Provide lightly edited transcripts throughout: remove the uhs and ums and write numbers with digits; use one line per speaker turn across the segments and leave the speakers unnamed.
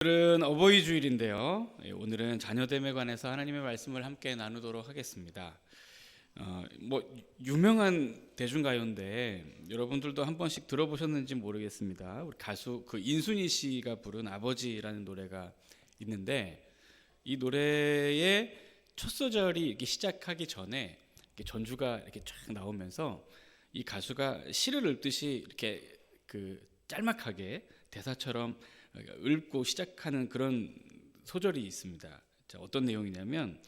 오늘은 어버이 주일인데요. 오늘은 자녀됨에 관해서 하나님의 말씀을 함께 나누도록 하겠습니다. 유명한 대중가요인데 여러분들도 한 번씩 들어보셨는지 모르겠습니다. 우리 가수 인순이 씨가 부른 아버지라는 노래가 있는데, 이 노래의 첫 소절이 이렇게 시작하기 전에 이렇게 전주가 이렇게 쫙 나오면서 이 가수가 시를 읊듯이 이렇게 짤막하게 대사처럼 읊고 시작하는 그런 소절이 있습니다. 자, 어떤 내용이냐면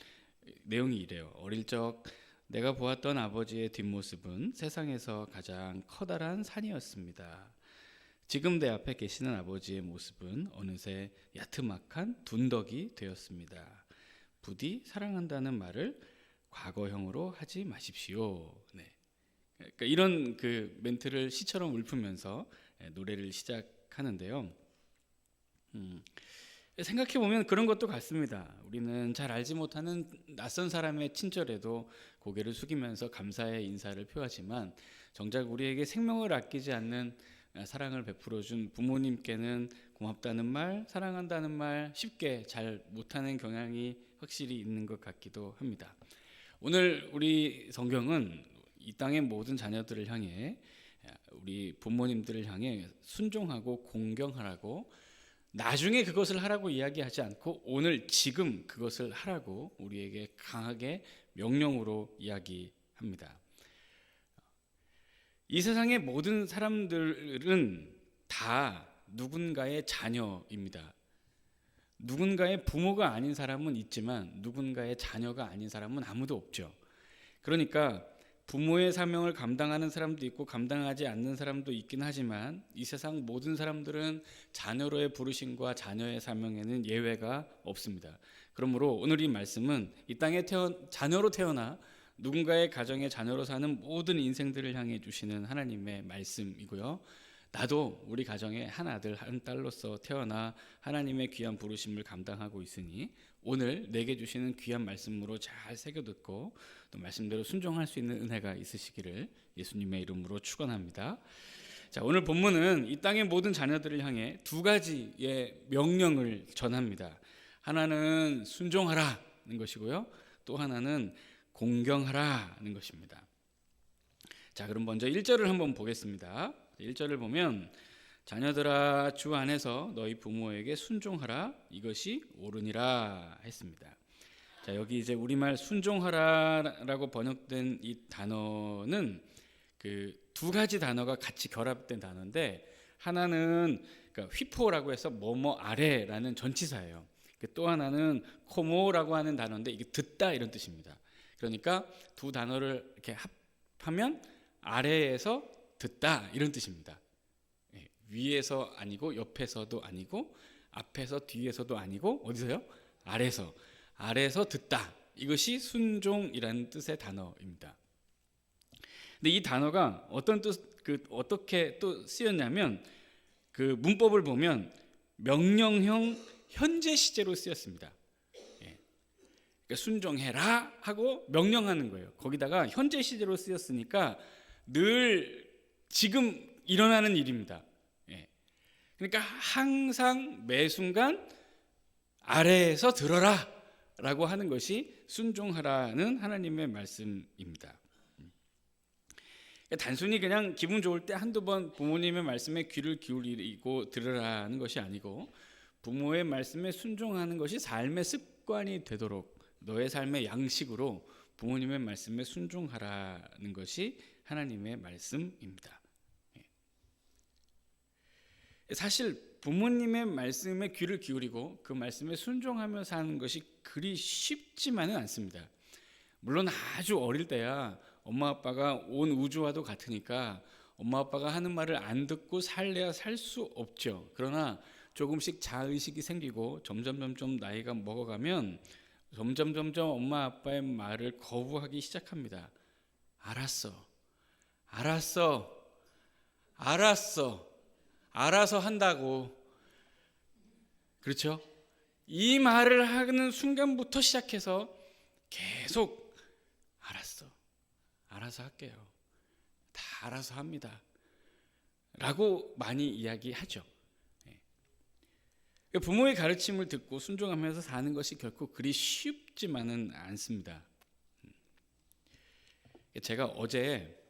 내용이 이래요. 어릴 적 내가 보았던 아버지의 뒷모습은 세상에서 가장 커다란 산이었습니다. 지금 내 앞에 계시는 아버지의 모습은 어느새 야트막한 둔덕이 되었습니다. 부디 사랑한다는 말을 과거형으로 하지 마십시오. 네. 그러니까 이런 멘트를 시처럼 읊으면서 노래를 시작하는데요. 생각해보면 그런 것도 같습니다. 우리는 잘 알지 못하는 낯선 사람의 친절에도 고개를 숙이면서 감사의 인사를 표하지만, 정작 우리에게 생명을 아끼지 않는 사랑을 베풀어준 부모님께는 고맙다는 말, 사랑한다는 말 쉽게 잘 못하는 경향이 확실히 있는 것 같기도 합니다. 오늘 우리 성경은 이 땅의 모든 자녀들을 향해, 우리 부모님들을 향해 순종하고 공경하라고, 나중에 그것을 하라고 이야기하지 않고 오늘 지금 그것을 하라고 우리에게 강하게 명령으로 이야기합니다. 이 세상의 모든 사람들은 다 누군가의 자녀입니다. 누군가의 부모가 아닌 사람은 있지만 누군가의 자녀가 아닌 사람은 아무도 없죠. 그러니까 부모의 사명을 감당하는 사람도 있고 감당하지 않는 사람도 있긴 하지만, 이 세상 모든 사람들은 자녀로의 부르심과 자녀의 사명에는 예외가 없습니다. 그러므로 오늘 이 말씀은 이 땅에 자녀로 태어나 누군가의 가정의 자녀로 사는 모든 인생들을 향해 주시는 하나님의 말씀이고요. 나도 우리 가정에 한 아들 한 딸로서 태어나 하나님의 귀한 부르심을 감당하고 있으니 오늘 내게 주시는 귀한 말씀으로 잘 새겨듣고 또 말씀대로 순종할 수 있는 은혜가 있으시기를 예수님의 이름으로 축원합니다. 자, 오늘 본문은 이 땅의 모든 자녀들을 향해 두 가지의 명령을 전합니다. 하나는 순종하라는 것이고요, 또 하나는 공경하라는 것입니다. 자, 그럼 먼저 1절을 한번 보겠습니다. 1절을 보면, 자녀들아 주 안에서 너희 부모에게 순종하라, 이것이 옳으니라 했습니다. 자, 여기 이제 우리말 순종하라라고 번역된 이 단어는 두 가지 단어가 같이 결합된 단어인데, 하나는 휘포라고 해서 뭐뭐 아래라는 전치사예요. 또 하나는 코모라고 하는 단어인데 이게 듣다 이런 뜻입니다. 그러니까 두 단어를 이렇게 합하면 아래에서 듣다 이런 뜻입니다. 위에서 아니고 옆에서도 아니고 앞에서 뒤에서도 아니고 어디서요? 아래에서 듣다. 이것이 순종이라는 뜻의 단어입니다. 근데 이 단어가 어떻게 또 쓰였냐면, 문법을 보면 명령형 현재 시제로 쓰였습니다. 그러니까 순종해라 하고 명령하는 거예요. 거기다가 현재 시제로 쓰였으니까 늘 지금 일어나는 일입니다. 그러니까 항상 매 순간 아래에서 들어라 라고 하는 것이 순종하라는 하나님의 말씀입니다. 단순히 그냥 기분 좋을 때 한두 번 부모님의 말씀에 귀를 기울이고 들으라는 것이 아니고, 부모의 말씀에 순종하는 것이 삶의 습관이 되도록 너의 삶의 양식으로 부모님의 말씀에 순종하라는 것이 하나님의 말씀입니다. 사실 부모님의 말씀에 귀를 기울이고 그 말씀에 순종하며 사는 것이 그리 쉽지만은 않습니다. 물론 아주 어릴 때야 엄마 아빠가 온 우주와도 같으니까 엄마 아빠가 하는 말을 안 듣고 살래야 살 수 없죠. 그러나 조금씩 자의식이 생기고 점점 나이가 먹어가면 점점 엄마 아빠의 말을 거부하기 시작합니다. 알아서 한다고. 그렇죠? 이 말을 하는 순간부터 시작해서 계속 알아서 할게요. 다 알아서 합니다. 라고 많이 이야기하죠. 부모의 가르침을 듣고 순종하면서 사는 것이 결코 그리 쉽지만은 않습니다. 제가 어제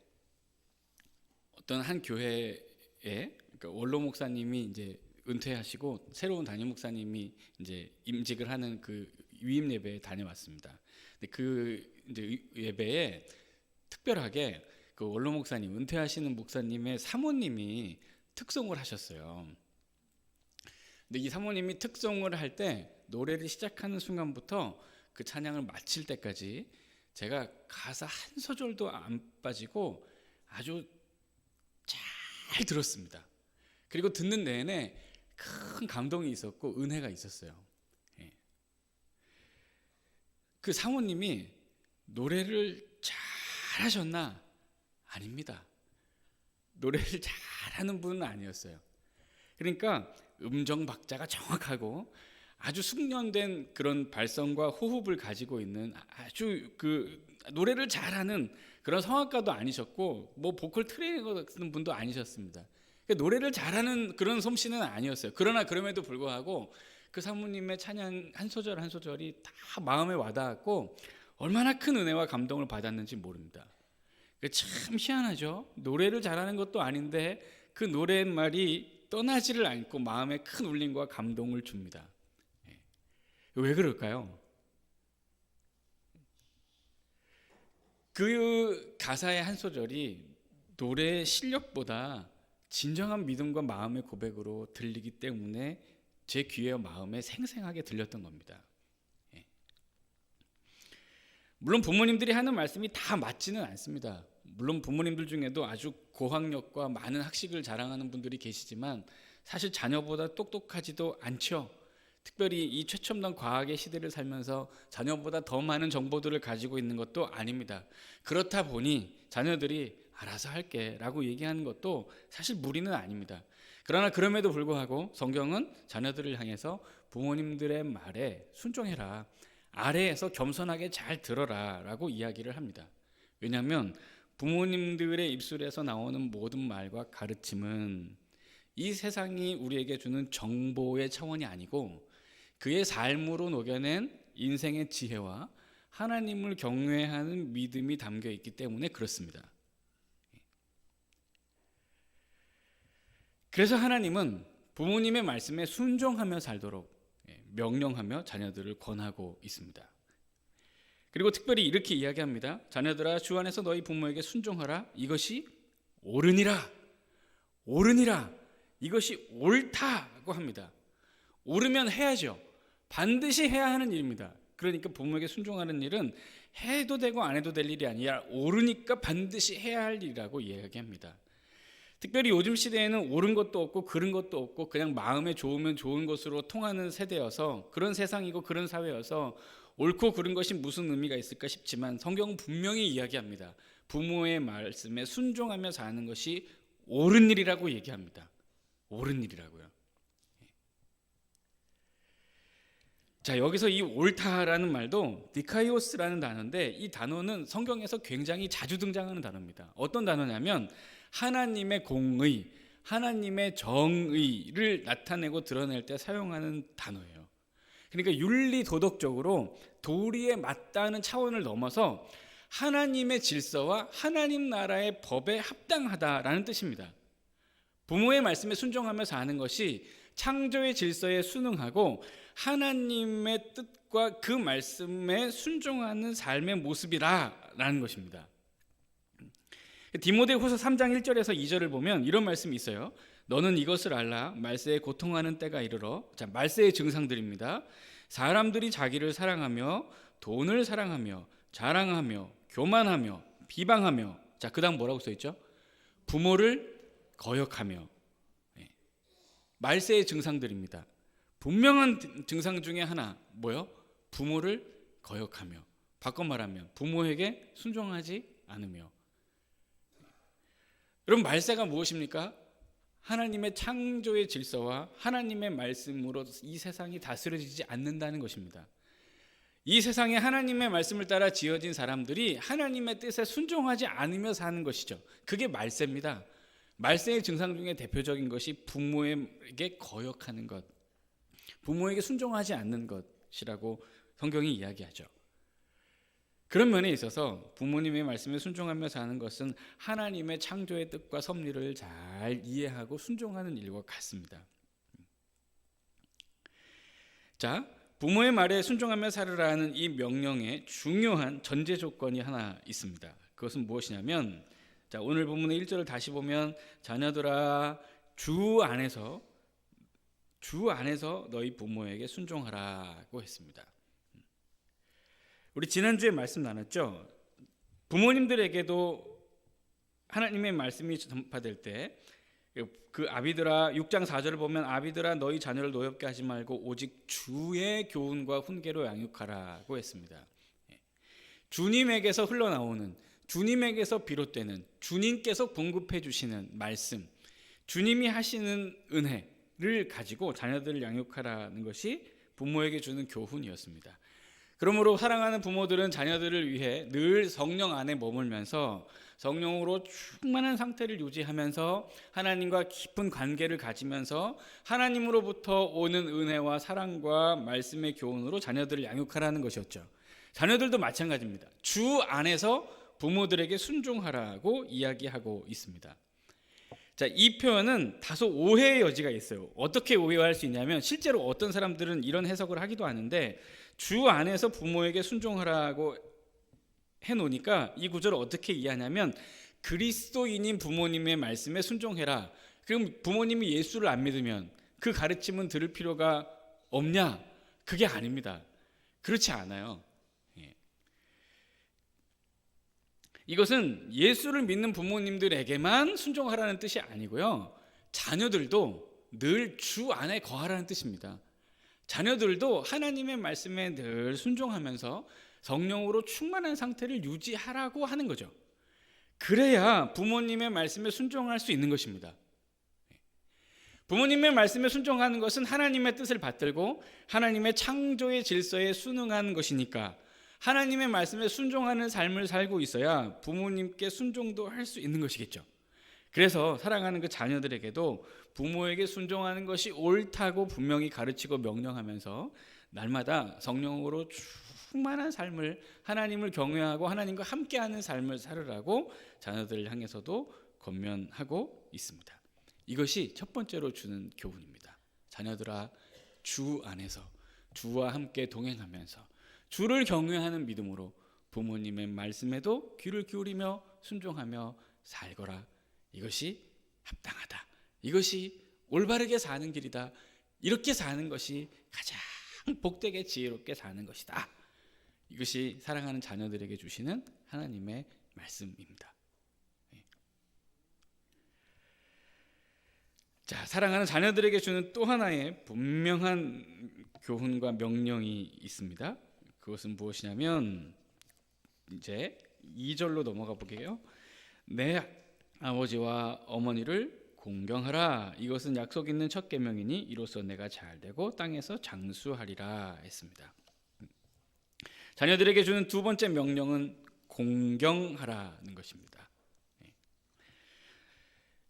어떤 한 교회에, 그러니까 원로 목사님이 이제 은퇴하시고 새로운 담임 목사님이 이제 임직을 하는 그 위임 예배에 다녀왔습니다. 근데 그 이제 예배에 특별하게 그 원로 목사님, 은퇴하시는 목사님의 사모님이 특송을 하셨어요. 근데 이 사모님이 특송을 할 때 노래를 시작하는 순간부터 그 찬양을 마칠 때까지 제가 가사 한 소절도 안 빠지고 아주 잘 들었습니다. 그리고 듣는 내내 큰 감동이 있었고 은혜가 있었어요. 그 사모님이 노래를 잘하셨나? 아닙니다. 노래를 잘하는 분은 아니었어요. 그러니까 음정 박자가 정확하고 아주 숙련된 그런 발성과 호흡을 가지고 있는 아주 그 노래를 잘하는 그런 성악가도 아니셨고 뭐 보컬 트레이너 같은 분도 아니셨습니다. 그러니까 노래를 잘하는 그런 솜씨는 아니었어요. 그러나 그럼에도 불구하고 그 사모님의 찬양 한 소절 한 소절이 다 마음에 와닿았고 얼마나 큰 은혜와 감동을 받았는지 모릅니다. 참 희한하죠. 노래를 잘하는 것도 아닌데 그 노랫말이 떠나지를 않고 마음에 큰 울림과 감동을 줍니다. 왜 그럴까요? 그 가사의 한 소절이 노래의 실력보다 진정한 믿음과 마음의 고백으로 들리기 때문에 제 귀와 마음에 생생하게 들렸던 겁니다. 물론 부모님들이 하는 말씀이 다 맞지는 않습니다. 물론 부모님들 중에도 아주 고학력과 많은 학식을 자랑하는 분들이 계시지만 사실 자녀보다 똑똑하지도 않죠. 특별히 이 최첨단 과학의 시대를 살면서 자녀보다 더 많은 정보들을 가지고 있는 것도 아닙니다. 그렇다 보니 자녀들이 알아서 할게 라고 얘기하는 것도 사실 무리는 아닙니다. 그러나 그럼에도 불구하고 성경은 자녀들을 향해서 부모님들의 말에 순종해라, 아래에서 겸손하게 잘 들어라 라고 이야기를 합니다. 왜냐하면 부모님들의 입술에서 나오는 모든 말과 가르침은 이 세상이 우리에게 주는 정보의 차원이 아니고 그의 삶으로 녹여낸 인생의 지혜와 하나님을 경외하는 믿음이 담겨 있기 때문에 그렇습니다. 그래서 하나님은 부모님의 말씀에 순종하며 살도록 명령하며 자녀들을 권하고 있습니다. 그리고 특별히 이렇게 이야기합니다. 자녀들아, 주 안에서 너희 부모에게 순종하라. 이것이 옳으니라. 옳으니라. 이것이 옳다고 합니다. 옳으면 해야죠. 반드시 해야 하는 일입니다. 그러니까 부모에게 순종하는 일은 해도 되고 안 해도 될 일이 아니라 옳으니까 반드시 해야 할 일이라고 이야기합니다. 특별히 요즘 시대에는 옳은 것도 없고 그른 것도 없고 그냥 마음에 좋으면 좋은 것으로 통하는 세대여서 그런 세상이고 그런 사회여서 옳고 그른 것이 무슨 의미가 있을까 싶지만 성경은 분명히 이야기합니다. 부모의 말씀에 순종하며 사는 것이 옳은 일이라고 얘기합니다. 옳은 일이라고요. 자, 여기서 이 옳다라는 말도 디카이오스라는 단어인데 이 단어는 성경에서 굉장히 자주 등장하는 단어입니다. 어떤 단어냐면 하나님의 공의, 하나님의 정의를 나타내고 드러낼 때 사용하는 단어예요. 그러니까 윤리 도덕적으로 도리에 맞다는 차원을 넘어서 하나님의 질서와 하나님 나라의 법에 합당하다라는 뜻입니다. 부모의 말씀에 순종하며 사는 것이 창조의 질서에 순응하고 하나님의 뜻과 그 말씀에 순종하는 삶의 모습이라는 것입니다. 디모데후서 3장 1절에서 2절을 보면 이런 말씀이 있어요. 너는 이것을 알라. 말세에 고통하는 때가 이르러. 자, 말세의 증상들입니다. 사람들이 자기를 사랑하며 돈을 사랑하며 자랑하며 교만하며 비방하며, 자, 그다음 뭐라고 써 있죠? 부모를 거역하며. 말세의 증상들입니다. 분명한 증상 중에 하나 뭐요? 부모를 거역하며, 바꿔 말하면 부모에게 순종하지 않으며. 여러분, 말세가 무엇입니까? 하나님의 창조의 질서와 하나님의 말씀으로 이 세상이 다스려지지 않는다는 것입니다. 이 세상에 하나님의 말씀을 따라 지어진 사람들이 하나님의 뜻에 순종하지 않으며 사는 것이죠. 그게 말세입니다. 말세의 증상 중에 대표적인 것이 부모에게 거역하는 것, 부모에게 순종하지 않는 것이라고 성경이 이야기하죠. 그런 면에 있어서 부모님의 말씀에 순종하며 사는 것은 하나님의 창조의 뜻과 섭리를 잘 이해하고 순종하는 일과 같습니다. 자, 부모의 말에 순종하며 살으라는 이 명령에 중요한 전제 조건이 하나 있습니다. 그것은 무엇이냐면, 자, 오늘 본문의 1절을 다시 보면 자녀들아 주 안에서 너희 부모에게 순종하라고 했습니다. 우리 지난주에 말씀 나눴죠. 부모님들에게도 하나님의 말씀이 전파될 때 그 아비들아 6장 4절을 보면 아비들아 너희 자녀를 노엽게 하지 말고 오직 주의 교훈과 훈계로 양육하라고 했습니다. 주님에게서 흘러나오는, 주님에게서 비롯되는, 주님께서 공급해 주시는 말씀, 주님이 하시는 은혜를 가지고 자녀들을 양육하라는 것이 부모에게 주는 교훈이었습니다. 그러므로 사랑하는 부모들은 자녀들을 위해 늘 성령 안에 머물면서 성령으로 충만한 상태를 유지하면서 하나님과 깊은 관계를 가지면서 하나님으로부터 오는 은혜와 사랑과 말씀의 교훈으로 자녀들을 양육하라는 것이었죠. 자녀들도 마찬가지입니다. 주 안에서 부모들에게 순종하라고 이야기하고 있습니다. 자, 이 표현은 다소 오해의 여지가 있어요. 어떻게 오해할 수 있냐면 실제로 어떤 사람들은 이런 해석을 하기도 하는데 주 안에서 부모에게 순종하라고 해놓으니까 이 구절을 어떻게 이해하냐면 그리스도인인 부모님의 말씀에 순종해라. 그럼 부모님이 예수를 안 믿으면 그 가르침은 들을 필요가 없냐? 그게 아닙니다. 그렇지 않아요. 이것은 예수를 믿는 부모님들에게만 순종하라는 뜻이 아니고요. 자녀들도 늘 주 안에 거하라는 뜻입니다. 자녀들도 하나님의 말씀에 늘 순종하면서 성령으로 충만한 상태를 유지하라고 하는 거죠. 그래야 부모님의 말씀에 순종할 수 있는 것입니다. 부모님의 말씀에 순종하는 것은 하나님의 뜻을 받들고 하나님의 창조의 질서에 순응하는 것이니까 하나님의 말씀에 순종하는 삶을 살고 있어야 부모님께 순종도 할 수 있는 것이겠죠. 그래서 사랑하는 그 자녀들에게도 부모에게 순종하는 것이 옳다고 분명히 가르치고 명령하면서 날마다 성령으로 충만한 삶을, 하나님을 경외하고 하나님과 함께하는 삶을 살으라고 자녀들을 향해서도 권면하고 있습니다. 이것이 첫 번째로 주는 교훈입니다. 자녀들아 주 안에서 주와 함께 동행하면서 주를 경외하는 믿음으로 부모님의 말씀에도 귀를 기울이며 순종하며 살거라. 이것이 합당하다. 이것이 올바르게 사는 길이다. 이렇게 사는 것이 가장 복되게 지혜롭게 사는 것이다. 이것이 사랑하는 자녀들에게 주시는 하나님의 말씀입니다. 자, 사랑하는 자녀들에게 주는 또 하나의 분명한 교훈과 명령이 있습니다. 그것은 무엇이냐면 이제 2절로 넘어가 보게요. 내 아버지와 어머니를 공경하라. 이것은 약속 있는 첫 계명이니 이로써 내가 잘되고 땅에서 장수하리라 했습니다. 자녀들에게 주는 두 번째 명령은 공경하라는 것입니다.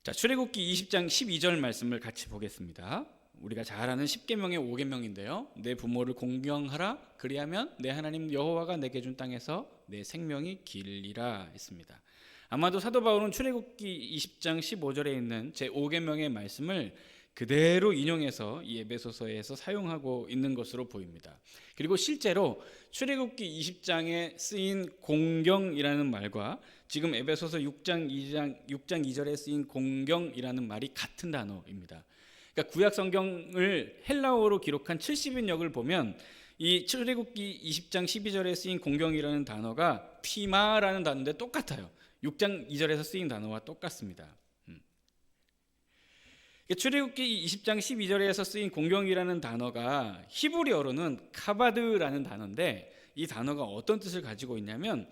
자, 출애굽기 20장 12절 말씀을 같이 보겠습니다. 우리가 잘 아는 10계명의 5계명인데요. 내 부모를 공경하라. 그리하면 내 하나님 여호와가 내게 준 땅에서 내 생명이 길리라 했습니다. 아마도 사도 바울은 출애굽기 20장 15절에 있는 제5계명의 말씀을 그대로 인용해서 이 에베소서에서 사용하고 있는 것으로 보입니다. 그리고 실제로 출애굽기 20장에 쓰인 공경이라는 말과 지금 에베소서 6장 2절에 쓰인 공경이라는 말이 같은 단어입니다. 그러니까 구약 성경을 헬라어로 기록한 70인역을 보면 이 출애굽기 20장 12절에 쓰인 공경이라는 단어가 피마라는 단어인데 똑같아요. 6장 2절에서 쓰인 단어와 똑같습니다. 출애굽기 20장 12절에서 쓰인 공경이라는 단어가 히브리어로는 카바드라는 단어인데 이 단어가 어떤 뜻을 가지고 있냐면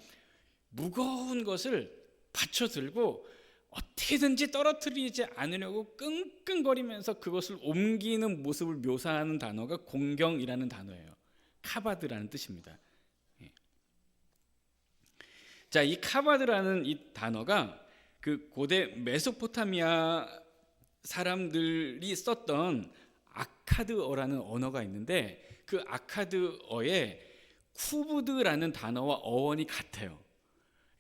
무거운 것을 받쳐 들고 어떻게든지 떨어뜨리지 않으려고 끙끙거리면서 그것을 옮기는 모습을 묘사하는 단어가 공경이라는 단어예요. 카바드라는 뜻입니다. 자, 이 카바드라는 이 단어가 그 고대 메소포타미아 사람들이 썼던 아카드어라는 언어가 있는데 그 아카드어에 쿠브드라는 단어와 어원이 같아요.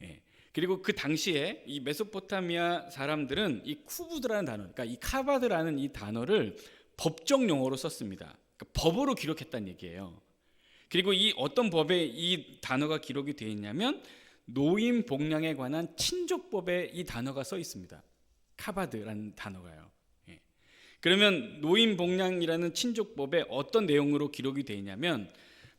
예. 그리고 그 당시에 이 메소포타미아 사람들은 이 쿠브드라는 단어, 그러니까 이 카바드라는 이 단어를 법정 용어로 썼습니다. 그러니까 법으로 기록했다는 얘기예요. 그리고 이 어떤 법에 이 단어가 기록이 되어 있냐면 노인 복량에 관한 친족법에 이 단어가 써 있습니다. 카바드라는 단어가요. 예. 그러면 노인 복량이라는 친족법에 어떤 내용으로 기록이 되어 있냐면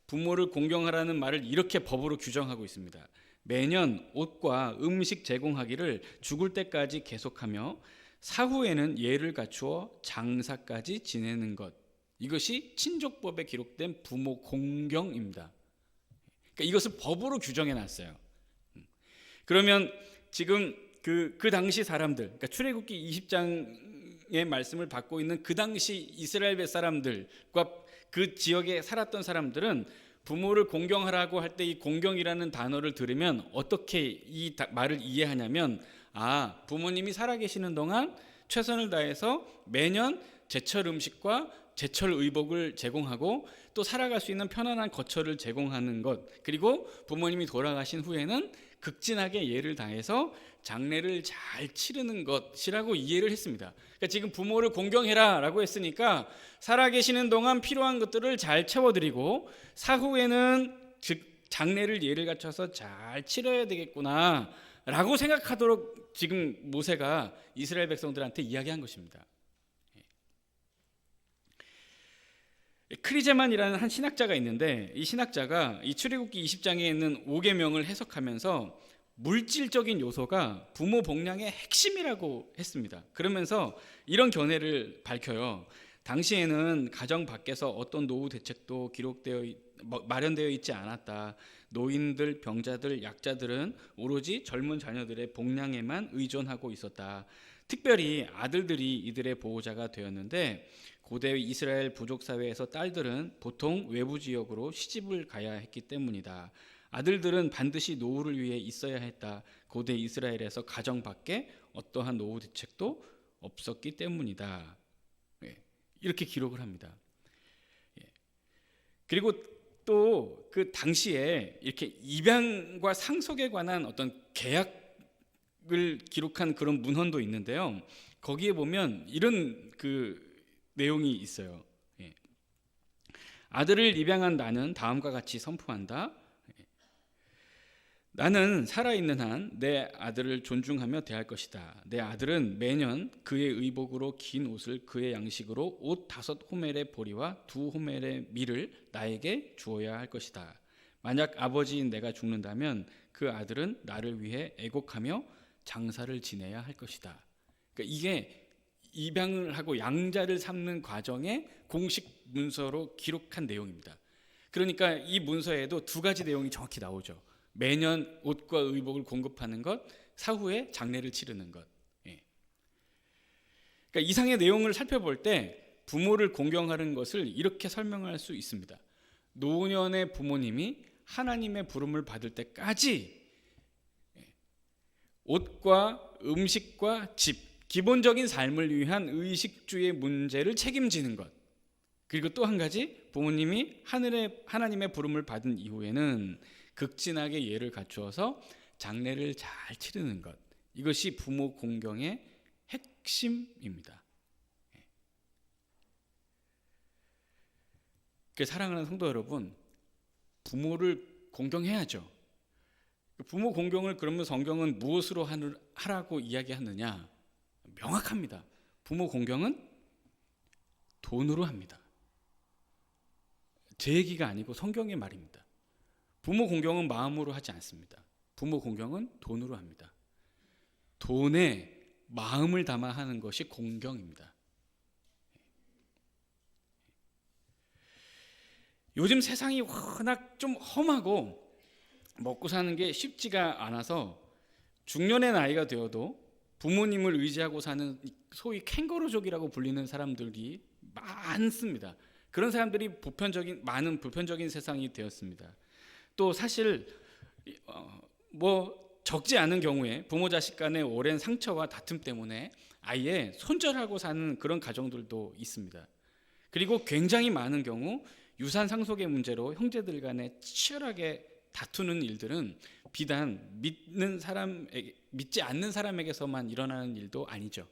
부모를 공경하라는 말을 이렇게 법으로 규정하고 있습니다. 매년 옷과 음식 제공하기를 죽을 때까지 계속하며 사후에는 예를 갖추어 장사까지 지내는 것. 이것이 친족법에 기록된 부모 공경입니다. 그러니까 이것을 법으로 규정해 놨어요. 그러면 지금 그 당시 사람들, 그러니까 출애굽기 20장의 말씀을 받고 있는 그 당시 이스라엘 백 사람들과 그 지역에 살았던 사람들은 부모를 공경하라고 할 때 이 공경이라는 단어를 들으면 어떻게 이 말을 이해하냐면, 부모님이 살아계시는 동안 최선을 다해서 매년 제철 음식과 제철 의복을 제공하고 또 살아갈 수 있는 편안한 거처를 제공하는 것, 그리고 부모님이 돌아가신 후에는 극진하게 예를 다해서 장례를 잘 치르는 것이라고 이해를 했습니다. 그러니까 지금 부모를 공경해라 라고 했으니까 살아계시는 동안 필요한 것들을 잘 채워드리고 사후에는 즉 장례를 예를 갖춰서 잘 치러야 되겠구나 라고 생각하도록 지금 모세가 이스라엘 백성들한테 이야기한 것입니다. 크리제만이라는 한 신학자가 있는데 이 신학자가 이 출애굽기 20장에 있는 5계명을 해석하면서 물질적인 요소가 부모 복량의 핵심이라고 했습니다. 그러면서 이런 견해를 밝혀요. 당시에는 가정 밖에서 어떤 노후 대책도 마련되어 있지 않았다. 노인들, 병자들, 약자들은 오로지 젊은 자녀들의 복량에만 의존하고 있었다. 특별히 아들들이 이들의 보호자가 되었는데 고대 이스라엘 부족 사회에서 딸들은 보통 외부 지역으로 시집을 가야 했기 때문이다. 아들들은 반드시 노후를 위해 있어야 했다. 고대 이스라엘에서 가정 밖에 어떠한 노후 대책도 없었기 때문이다. 이렇게 기록을 합니다. 그리고 또 그 당시에 이렇게 입양과 상속에 관한 어떤 계약을 기록한 그런 문헌도 있는데요. 거기에 보면 이런 내용이 있어요. 아들을 입양한 나는 다음과 같이 선포한다. 나는 살아있는 한 내 아들을 존중하며 대할 것이다. 내 아들은 매년 그의 의복으로 긴 옷을 그의 양식으로 옷 5호멜의 보리와 2호멜의 밀을 나에게 주어야 할 것이다. 만약 아버지인 내가 죽는다면 그 아들은 나를 위해 애곡하며 장사를 지내야 할 것이다. 그러니까 이게 입양을 하고 양자를 삼는 과정의 공식 문서로 기록한 내용입니다. 그러니까 이 문서에도 두 가지 내용이 정확히 나오죠. 매년 옷과 의복을 공급하는 것, 사후에 장례를 치르는 것. 그러니까 이상의 내용을 살펴볼 때 부모를 공경하는 것을 이렇게 설명할 수 있습니다. 노년의 부모님이 하나님의 부름을 받을 때까지 옷과 음식과 집, 기본적인 삶을 위한 의식주의 문제를 책임지는 것. 그리고 또 한 가지, 부모님이 하나님의 부름을 받은 이후에는 극진하게 예를 갖추어서 장례를 잘 치르는 것. 이것이 부모 공경의 핵심입니다. 사랑하는 성도 여러분, 부모를 공경해야죠. 부모 공경을 그러면 성경은 무엇으로 하라고 이야기하느냐? 명확합니다. 부모 공경은 돈으로 합니다. 제 얘기가 아니고 성경의 말입니다. 부모 공경은 마음으로 하지 않습니다. 부모 공경은 돈으로 합니다. 돈에 마음을 담아 하는 것이 공경입니다. 요즘 세상이 워낙 좀 험하고 먹고 사는 게 쉽지가 않아서 중년의 나이가 되어도 부모님을 의지하고 사는 소위 캥거루족이라고 불리는 사람들이 많습니다. 그런 사람들이 많은 보편적인 세상이 되었습니다. 또 사실 적지 않은 경우에 부모 자식 간의 오랜 상처와 다툼 때문에 아예 손절하고 사는 그런 가정들도 있습니다. 그리고 굉장히 많은 경우 유산 상속의 문제로 형제들 간에 치열하게 다투는 일들은 비단 믿지 않는 사람에게서만 일어나는 일도 아니죠.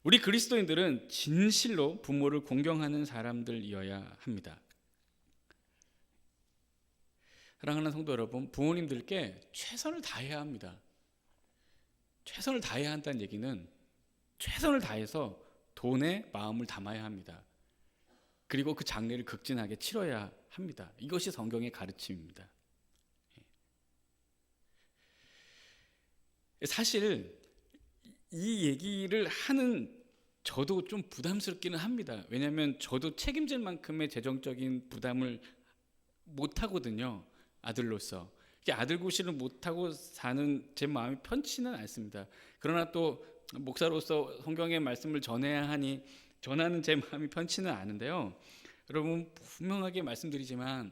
우리 그리스도인들은 진실로 부모를 공경하는 사람들이어야 합니다. 사랑하는 성도 여러분, 부모님들께 최선을 다해야 합니다. 최선을 다해야 한다는 얘기는 최선을 다해서 돈에 마음을 담아야 합니다. 그리고 그 장례를 극진하게 치러야 합니다. 이것이 성경의 가르침입니다. 사실 이 얘기를 하는 저도 좀 부담스럽기는 합니다. 왜냐하면 저도 책임질 만큼의 재정적인 부담을 못 하거든요. 아들로서. 아들 구실을 못하고 사는 제 마음이 편치는 않습니다. 그러나 또 목사로서 성경의 말씀을 전해야 하니 전하는 제 마음이 편치는 않은데요. 여러분, 분명하게 말씀드리지만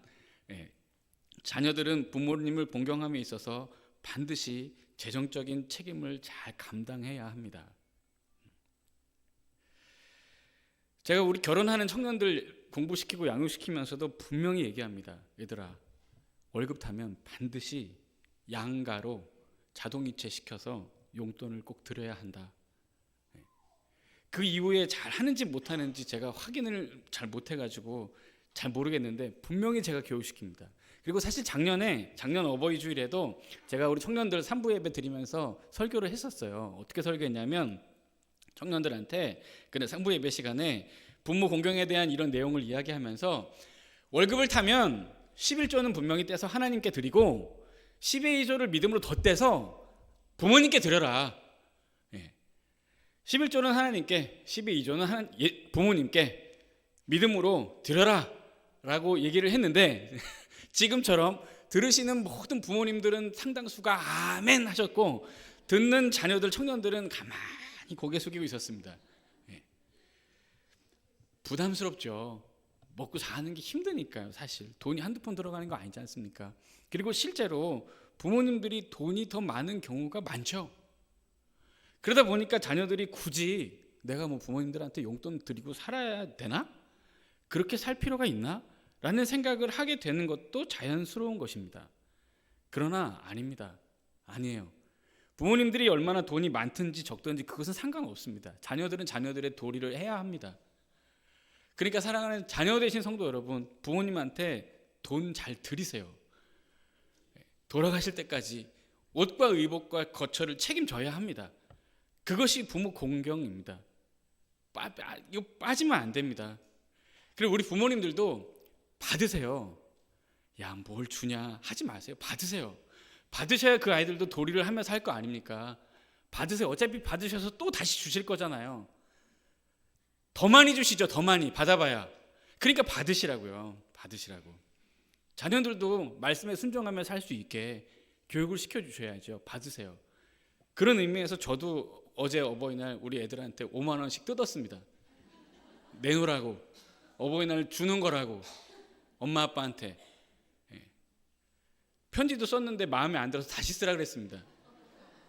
자녀들은 부모님을 공경함에 있어서 반드시 재정적인 책임을 잘 감당해야 합니다. 제가 우리 결혼하는 청년들 공부시키고 양육시키면서도 분명히 얘기합니다. 얘들아, 월급 타면 반드시 양가로 자동이체 시켜서 용돈을 꼭 드려야 한다. 그 이후에 잘 하는지 못하는지 제가 확인을 잘 못해가지고 잘 모르겠는데 분명히 제가 교육시킵니다. 그리고 사실 작년 어버이 주일에도 제가 우리 청년들 3부 예배 드리면서 설교를 했었어요. 어떻게 설교했냐면 청년들한테 그날 3부 예배 시간에 부모 공경에 대한 이런 내용을 이야기하면서 월급을 타면 11조는 분명히 떼서 하나님께 드리고 10의 2조를 믿음으로 덧대서 부모님께 드려라. 11조는 하나님께, 10의 2조는 부모님께 믿음으로 드려라 라고 얘기를 했는데 지금처럼 들으시는 모든 부모님들은 상당수가 아멘 하셨고 듣는 자녀들, 청년들은 가만히 고개 숙이고 있었습니다. 부담스럽죠. 먹고 사는 게 힘드니까요. 사실 돈이 한두 푼 들어가는 거 아니지 않습니까? 그리고 실제로 부모님들이 돈이 더 많은 경우가 많죠. 그러다 보니까 자녀들이 굳이 내가 뭐 부모님들한테 용돈 드리고 살아야 되나? 그렇게 살 필요가 있나? 라는 생각을 하게 되는 것도 자연스러운 것입니다. 그러나 아닙니다. 아니에요. 부모님들이 얼마나 돈이 많든지 적든지 그것은 상관없습니다. 자녀들은 자녀들의 도리를 해야 합니다. 그러니까 사랑하는 자녀 되신 성도 여러분, 부모님한테 돈 잘 드리세요. 돌아가실 때까지 옷과 의복과 거처를 책임져야 합니다. 그것이 부모 공경입니다. 이거 빠지면 안 됩니다. 그리고 우리 부모님들도 받으세요. 야, 뭘 주냐 하지 마세요. 받으세요. 받으셔야 그 아이들도 도리를 하면서 할 거 아닙니까? 받으세요. 어차피 받으셔서 또 다시 주실 거잖아요. 더 많이 주시죠. 더 많이 받아봐야. 그러니까 받으시라고요. 받으시라고. 자녀들도 말씀에 순종하며 살 수 있게 교육을 시켜주셔야죠. 받으세요. 그런 의미에서 저도 어제 어버이날 우리 애들한테 5만 원씩 뜯었습니다. 내놓으라고. 어버이날 주는 거라고. 엄마 아빠한테. 편지도 썼는데 마음에 안 들어서 다시 쓰라 그랬습니다.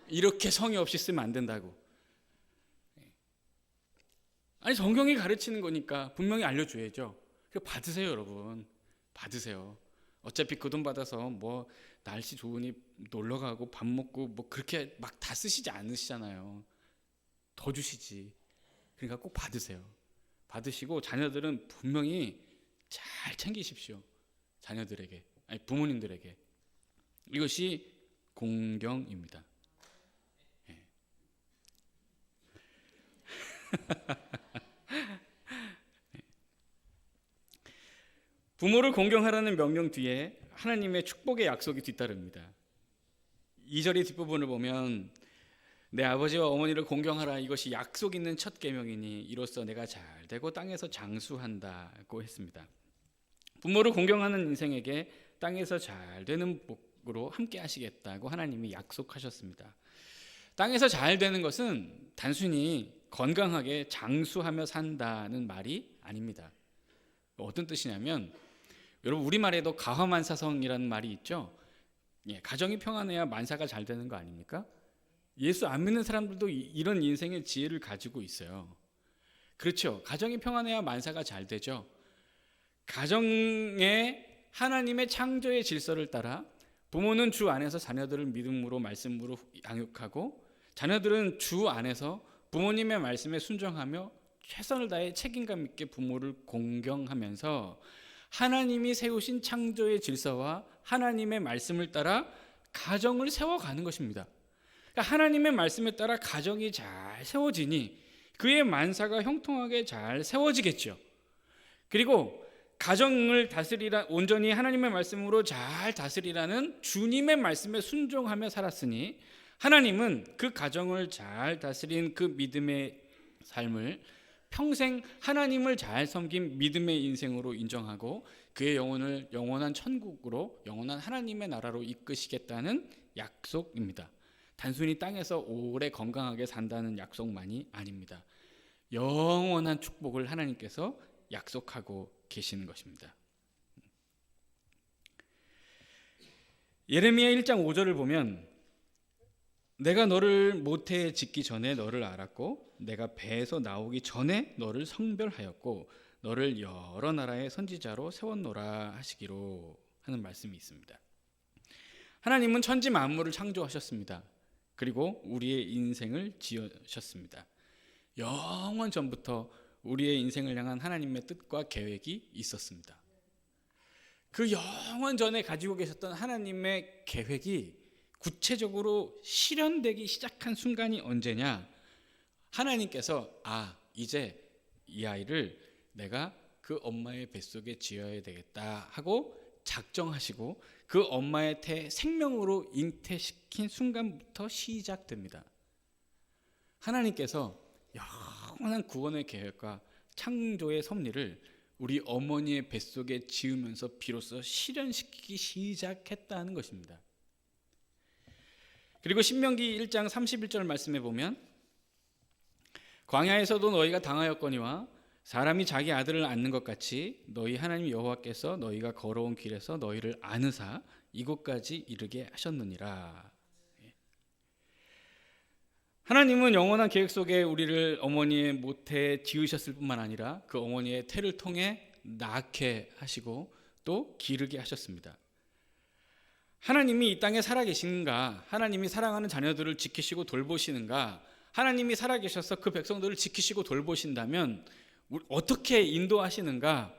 이렇게 성의 없이 쓰면 안 된다고. 아니, 성경이 가르치는 거니까 분명히 알려줘야죠. 받으세요, 여러분. 받으세요. 어차피 그 돈 받아서 뭐 날씨 좋으니 놀러 가고 밥 먹고 뭐 그렇게 막 다 쓰시지 않으시잖아요. 더 주시지. 그러니까 꼭 받으세요. 받으시고 자녀들은 분명히 잘 챙기십시오. 자녀들에게, 아니 부모님들에게. 이것이 공경입니다. 부모를 공경하라는 명령 뒤에 하나님의 축복의 약속이 뒤따릅니다. 2절의 뒷부분을 보면 내 아버지와 어머니를 공경하라, 이것이 약속 있는 첫 계명이니 이로써 내가 잘되고 땅에서 장수한다고 했습니다. 부모를 공경하는 인생에게 땅에서 잘되는 복으로 함께 하시겠다고 하나님이 약속하셨습니다. 땅에서 잘되는 것은 단순히 건강하게 장수하며 산다는 말이 아닙니다. 어떤 뜻이냐면, 여러분 우리말에도 가화만사성이라는 말이 있죠. 가정이 평안해야 만사가 잘 되는 거 아닙니까? 예수 안 믿는 사람들도 이런 인생의 지혜를 가지고 있어요. 그렇죠. 가정이 평안해야 만사가 잘 되죠. 가정에 하나님의 창조의 질서를 따라 부모는 주 안에서 자녀들을 믿음으로 말씀으로 양육하고, 자녀들은 주 안에서 부모님의 말씀에 순종하며 최선을 다해 책임감 있게 부모를 공경하면서 하나님이 세우신 창조의 질서와 하나님의 말씀을 따라 가정을 세워가는 것입니다. 그러니까 하나님의 말씀에 따라 가정이 잘 세워지니 그의 만사가 형통하게 잘 세워지겠죠. 그리고 가정을 온전히 하나님의 말씀으로 잘 다스리라는 주님의 말씀에 순종하며 살았으니 하나님은 그 가정을 잘 다스린 그 믿음의 삶을 평생 하나님을 잘 섬긴 믿음의 인생으로 인정하고 그의 영혼을 영원한 천국으로, 영원한 하나님의 나라로 이끄시겠다는 약속입니다. 단순히 땅에서 오래 건강하게 산다는 약속만이 아닙니다. 영원한 축복을 하나님께서 약속하고 계시는 것입니다. 예레미야 1장 5절을 보면 내가 너를 모태에 짓기 전에 너를 알았고 내가 배에서 나오기 전에 너를 성별하였고 너를 여러 나라의 선지자로 세웠노라 하시기로 하는 말씀이 있습니다. 하나님은 천지 만물을 창조하셨습니다. 그리고 우리의 인생을 지으셨습니다. 영원 전부터 우리의 인생을 향한 하나님의 뜻과 계획이 있었습니다. 그 영원 전에 가지고 계셨던 하나님의 계획이 구체적으로 실현되기 시작한 순간이 언제냐? 하나님께서 이제 이 아이를 내가 그 엄마의 뱃속에 지어야 되겠다 하고 작정하시고 그 엄마의 태 생명으로 잉태시킨 순간부터 시작됩니다. 하나님께서 영원한 구원의 계획과 창조의 섭리를 우리 어머니의 뱃속에 지으면서 비로소 실현시키기 시작했다는 것입니다. 그리고 신명기 1장 31절 말씀에 보면 광야에서도 너희가 당하였거니와 사람이 자기 아들을 안는 것 같이 너희 하나님 여호와께서 너희가 걸어온 길에서 너희를 안으사 이곳까지 이르게 하셨느니라. 하나님은 영원한 계획 속에 우리를 어머니의 모태에 지으셨을 뿐만 아니라 그 어머니의 태를 통해 낳게 하시고 또 기르게 하셨습니다. 하나님이 이 땅에 살아계신가? 하나님이 사랑하는 자녀들을 지키시고 돌보시는가? 하나님이 살아계셔서 그 백성들을 지키시고 돌보신다면 어떻게 인도하시는가?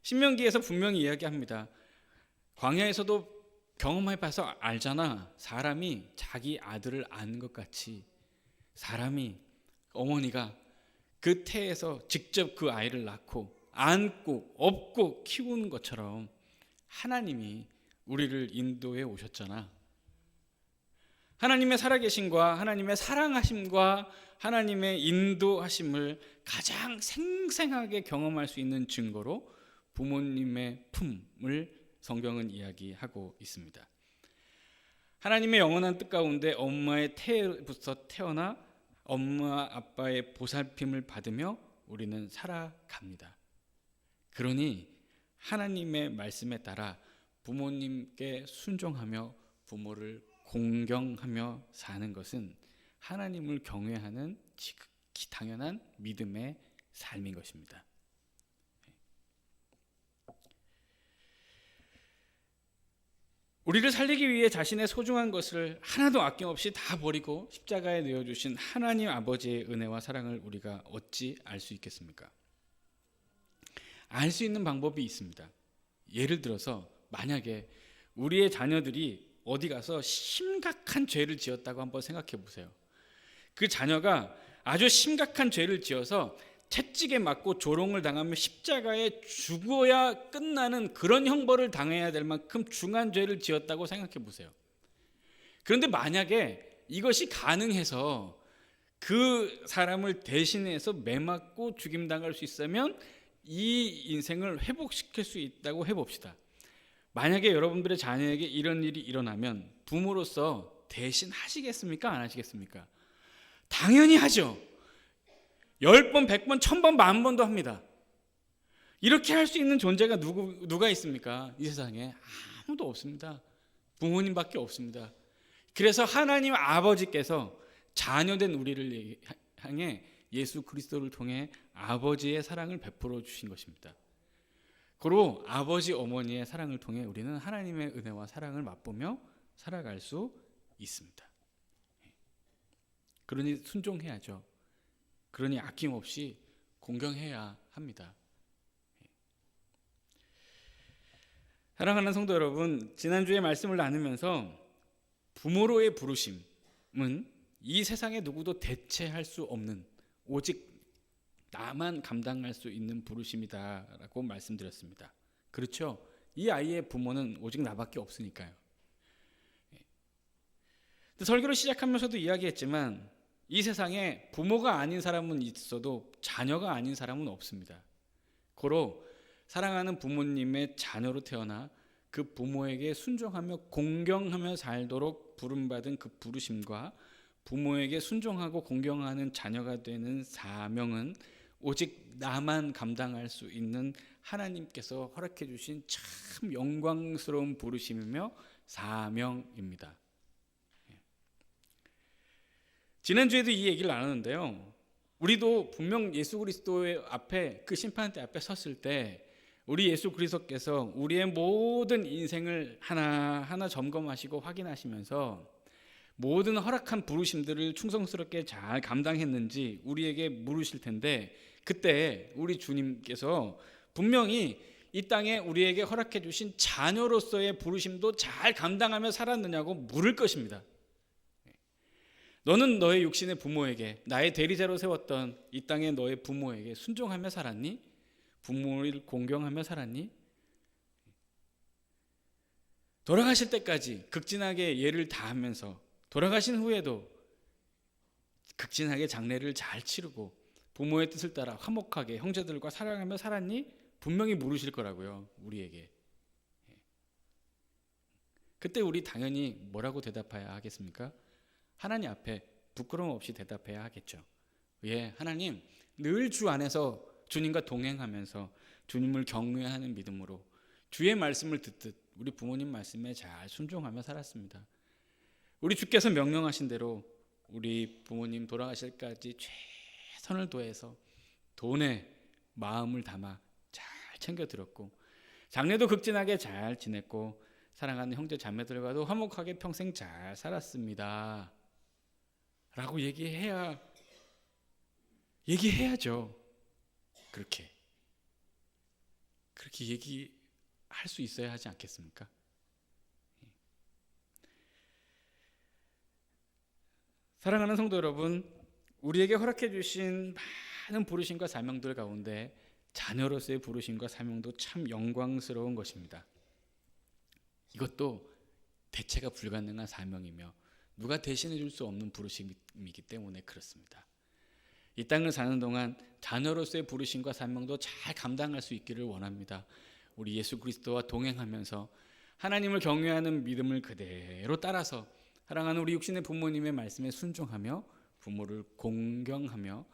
신명기에서 분명히 이야기합니다. 광야에서도 경험해봐서 알잖아. 사람이 자기 아들을 안는 것 같이 사람이, 어머니가 그 태에서 직접 그 아이를 낳고 안고 업고 키우는 것처럼 하나님이 우리를 인도해 오셨잖아. 하나님의 살아계심과 하나님의 사랑하심과 하나님의 인도하심을 가장 생생하게 경험할 수 있는 증거로 부모님의 품을 성경은 이야기하고 있습니다. 하나님의 영원한 뜻 가운데 엄마의 태에부터 태어나 엄마 아빠의 보살핌을 받으며 우리는 살아갑니다. 그러니 하나님의 말씀에 따라 부모님께 순종하며 부모를 공경하며 사는 것은 하나님을 경외하는 지극히 당연한 믿음의 삶인 것입니다. 우리를 살리기 위해 자신의 소중한 것을 하나도 아낌없이 다 버리고 십자가에 내어주신 하나님 아버지의 은혜와 사랑을 우리가 어찌 알 수 있겠습니까? 알 수 있는 방법이 있습니다. 예를 들어서 만약에 우리의 자녀들이 어디 가서 심각한 죄를 지었다고 한번 생각해 보세요. 그 자녀가 아주 심각한 죄를 지어서 채찍에 맞고 조롱을 당하며 십자가에 죽어야 끝나는 그런 형벌을 당해야 될 만큼 중한 죄를 지었다고 생각해 보세요. 그런데 만약에 이것이 가능해서 그 사람을 대신해서 매맞고 죽임당할 수 있으면 이 인생을 회복시킬 수 있다고 해봅시다. 만약에 여러분들의 자녀에게 이런 일이 일어나면 부모로서 대신 하시겠습니까? 안 하시겠습니까? 당연히 하죠. 10번, 100번, 1000번, 10,000번도 합니다. 이렇게 할 수 있는 존재가 누가 있습니까? 이 세상에 아무도 없습니다. 부모님밖에 없습니다. 그래서 하나님 아버지께서 자녀된 우리를 향해 예수 그리스도를 통해 아버지의 사랑을 베풀어 주신 것입니다. 그리고 아버지 어머니의 사랑을 통해 우리는 하나님의 은혜와 사랑을 맛보며 살아갈 수 있습니다. 그러니 순종해야죠. 그러니 아낌없이 공경해야 합니다. 사랑하는 성도 여러분, 지난주에 말씀을 나누면서 부모로의 부르심은 이 세상에 누구도 대체할 수 없는, 오직 나만 감당할 수 있는 부르심이다라고 말씀드렸습니다. 그렇죠? 이 아이의 부모는 오직 나밖에 없으니까요. 설교를 시작하면서도 이야기했지만 이 세상에 부모가 아닌 사람은 있어도 자녀가 아닌 사람은 없습니다. 고로 사랑하는 부모님의 자녀로 태어나 그 부모에게 순종하며 공경하며 살도록 부름받은 그 부르심과 부모에게 순종하고 공경하는 자녀가 되는 사명은 오직 나만 감당할 수 있는 하나님께서 허락해 주신 참 영광스러운 부르심이며 사명입니다. 지난주에도 이 얘기를 나눴는데요. 우리도 분명 예수 그리스도의 앞에, 그 심판대 앞에 섰을 때 우리 예수 그리스도께서 우리의 모든 인생을 하나하나 점검하시고 확인하시면서 모든 허락한 부르심들을 충성스럽게 잘 감당했는지 우리에게 물으실 텐데, 그때 우리 주님께서 분명히 이 땅에 우리에게 허락해 주신 자녀로서의 부르심도 잘 감당하며 살았느냐고 물을 것입니다. 너는 너의 육신의 부모에게, 나의 대리자로 세웠던 이 땅의 너의 부모에게 순종하며 살았니? 부모를 공경하며 살았니? 돌아가실 때까지 극진하게 예를 다하면서 돌아가신 후에도 극진하게 장례를 잘 치르고 부모의 뜻을 따라 화목하게 형제들과 사랑하며 살았니? 분명히 물으실 거라고요, 우리에게. 그때 우리 당연히 뭐라고 대답해야 하겠습니까? 하나님 앞에 부끄러움 없이 대답해야 하겠죠. 예, 하나님, 늘 주 안에서 주님과 동행하면서 주님을 경외하는 믿음으로 주의 말씀을 듣듯 우리 부모님 말씀에 잘 순종하며 살았습니다. 우리 주께서 명령하신 대로 우리 부모님 돌아가실까지 최선을 다해서 돈에 마음을 담아 잘 챙겨드렸고, 장례도 극진하게 잘 지냈고, 사랑하는 형제 자매들과도 화목하게 평생 잘 살았습니다 라고 얘기해야죠. 그렇게 얘기할 수 있어야 하지 않겠습니까? 사랑하는 성도 여러분, 우리에게 허락해 주신 많은 부르심과 사명들 가운데 자녀로서의 부르심과 사명도 참 영광스러운 것입니다. 이것도 대체가 불가능한 사명이며 누가 대신해 줄 수 없는 부르심이기 때문에 그렇습니다. 이 땅을 사는 동안 자녀로서의 부르심과 사명도 잘 감당할 수 있기를 원합니다. 우리 예수 그리스도와 동행하면서 하나님을 경외하는 믿음을 그대로 따라서 사랑하는 우리 육신의 부모님의 말씀에 순종하며 부모를 공경하며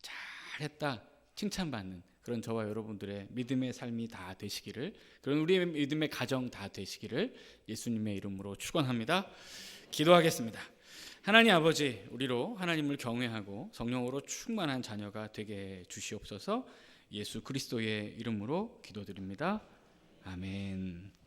잘했다 칭찬받는 그런 저와 여러분들의 믿음의 삶이 다 되시기를, 그런 우리의 믿음의 가정 다 되시기를 예수님의 이름으로 축원합니다. 기도하겠습니다. 하나님 아버지, 우리로 하나님을 경외하고 성령으로 충만한 자녀가 되게 주시옵소서. 예수 그리스도의 이름으로 기도드립니다. 아멘.